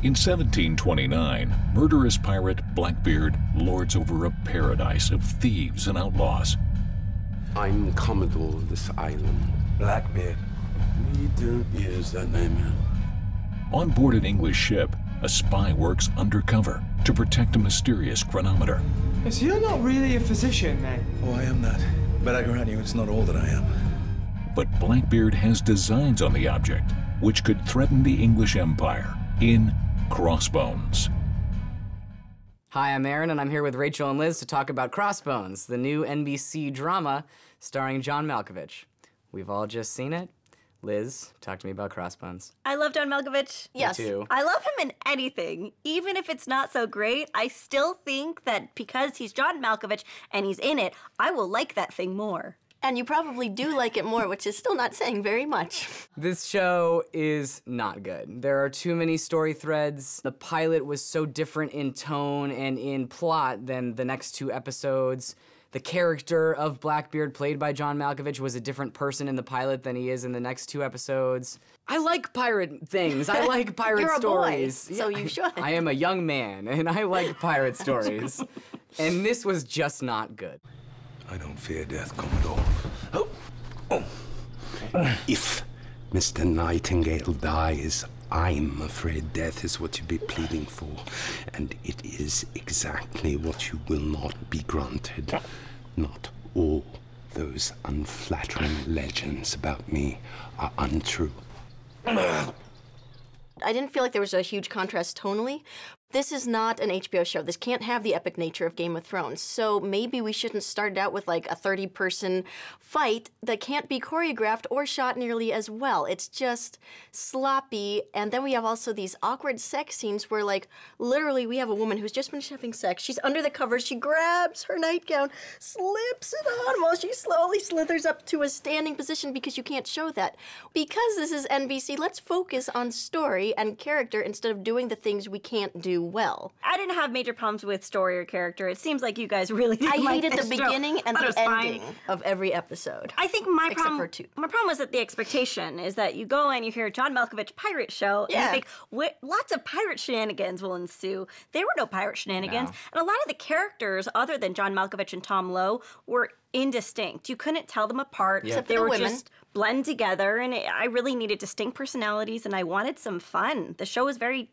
In 1729, murderous pirate Blackbeard lords over a paradise of thieves and outlaws. I'm Commodore of this island. Blackbeard. We don't use that name yet. On board an English ship, a spy works undercover to protect a mysterious chronometer. So you're not really a physician, then? Oh, I am that. But I grant you, it's not all that I am. But Blackbeard has designs on the object, which could threaten the English Empire in Crossbones. Hi, I'm Aaron, and I'm here with Rachel and Liz to talk about Crossbones, the new NBC drama starring John Malkovich. We've all just seen it. Liz, talk to me about Crossbones. I love John Malkovich. Yes. Me too. I love him in anything. Even if it's not so great, I still think that because he's John Malkovich and he's in it, I will like that thing more. And you probably do like it more, which is still not saying very much. This show is not good. There are too many story threads. The pilot was so different in tone and in plot than the next two episodes. The character of Blackbeard, played by John Malkovich, was a different person in the pilot than he is in the next two episodes. I like pirate things. I like pirate You're stories. A boy, so you should. I am a young man, and I like pirate stories. And this was just not good. I don't fear death, Commodore. If Mr. Nightingale dies, I'm afraid death is what you'd be pleading for. And it is exactly what you will not be granted. Not all those unflattering legends about me are untrue. I didn't feel like there was a huge contrast tonally. This is not an HBO show. This can't have the epic nature of Game of Thrones. So maybe we shouldn't start out with like a 30-person fight that can't be choreographed or shot nearly as well. It's just sloppy. And then we have also these awkward sex scenes where like literally we have a woman who's just finished having sex. She's under the covers. She grabs her nightgown, slips it on while she slowly slithers up to a standing position because you can't show that. Because this is NBC, let's focus on story and character instead of doing the things we can't do well. I didn't have major problems with story or character. It seems like you guys really didn't I like hated this the show. beginning and Thought the it was ending fine. of every episode. I think my Except problem, for two. my problem was that the expectation is that you go and you hear a John Malkovich pirate show, and Yeah. you think lots of pirate shenanigans will ensue. There were no pirate shenanigans, No. and a lot of the characters, other than John Malkovich and Tom Lowe, were indistinct. You couldn't tell them apart. Yeah. Except They for the were women. just blend together, and I really needed distinct personalities, and I wanted some fun. The show was very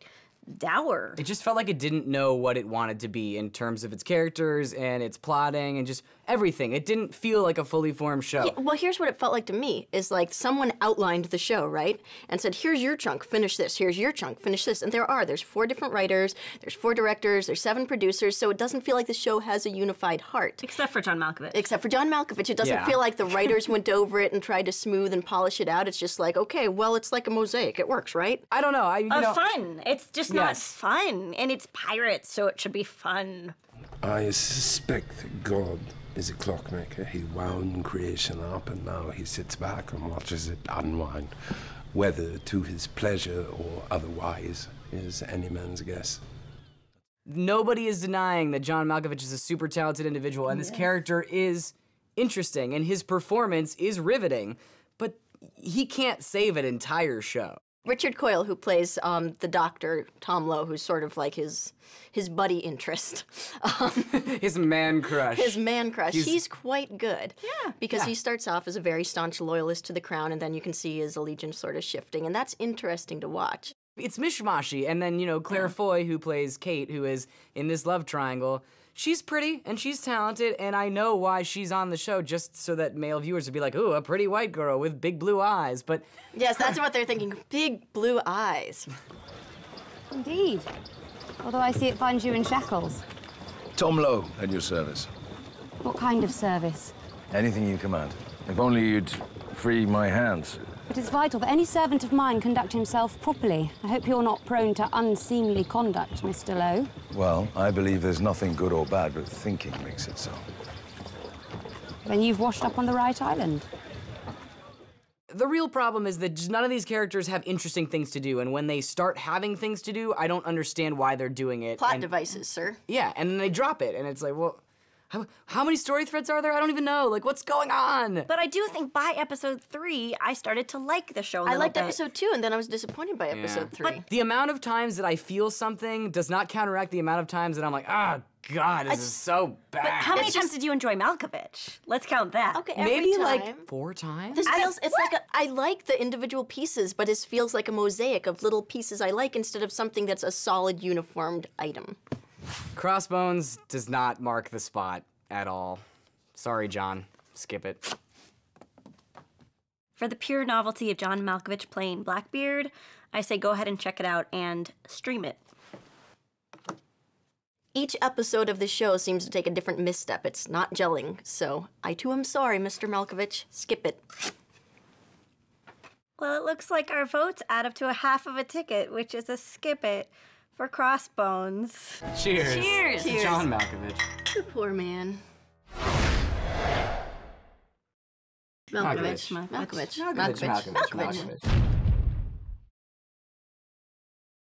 dour. It just felt like it didn't know what it wanted to be in terms of its characters and its plotting and just everything. It didn't feel like a fully formed show. Yeah, well, here's what it felt like to me, is like someone outlined the show, right? And said, here's your chunk, finish this. Here's your chunk, finish this. And there's 4 different writers, there's 4 directors, there's 7 producers, so it doesn't feel like the show has a unified heart. Except for John Malkovich. Except for John Malkovich. It doesn't Yeah. feel like the writers went over it and tried to smooth and polish it out. It's just like, okay, well, it's like a mosaic. It works, right? I don't know. Fun. It's just not Yes. fun. And it's pirates, so it should be fun. I suspect that God is a clockmaker. He wound creation up, and now he sits back and watches it unwind. Whether to his pleasure or otherwise is any man's guess. Nobody is denying that John Malkovich is a super talented individual, and this character is interesting, and his performance is riveting, but he can't save an entire show. Richard Coyle, who plays the doctor, Tom Lowe, who's sort of like his buddy interest. His man crush. His man crush. He's quite good. Yeah. Because he starts off as a very staunch loyalist to the crown, and then you can see his allegiance sort of shifting, and that's interesting to watch. It's mishmashy, and then, Claire Foy, who plays Kate, who is in this love triangle, she's pretty, and she's talented, and I know why she's on the show, just so that male viewers would be like, ooh, a pretty white girl with big blue eyes, but... Yes, that's what they're thinking. Big blue eyes. Indeed. Although I see it finds you in shackles. Tom Lowe, at your service. What kind of service? Anything you command. If only you'd free my hands. It is vital that any servant of mine conduct himself properly. I hope you're not prone to unseemly conduct, Mr. Lowe. Well, I believe there's nothing good or bad, but thinking makes it so. Then you've washed up on the right island. The real problem is that just none of these characters have interesting things to do, and when they start having things to do, I don't understand why they're doing it. Plot devices, sir. Yeah, and then they drop it, and it's like, well, How many story threads are there? I don't even know. Like, what's going on? But I do think by episode 3, I started to like the show a little bit. I liked episode 2, and then I was disappointed by episode 3. But the amount of times that I feel something does not counteract the amount of times that I'm like, ah, God, this is so bad. But how many times did you enjoy Malkovich? Let's count that. Okay, every Maybe time. like 4 times? This feels, it's like I like the individual pieces, but it feels like a mosaic of little pieces I like instead of something that's a solid, uniformed item. Crossbones does not mark the spot at all. Sorry, John. Skip it. For the pure novelty of John Malkovich playing Blackbeard, I say go ahead and check it out and stream it. Each episode of the show seems to take a different misstep. It's not gelling, so I too am sorry, Mr. Malkovich. Skip it. Well, it looks like our votes add up to a half of a ticket, which is a skip it for Crossbones. Cheers. Cheers. To John Malkovich. The poor man. Malkovich. Malkovich. Malkovich. Malkovich.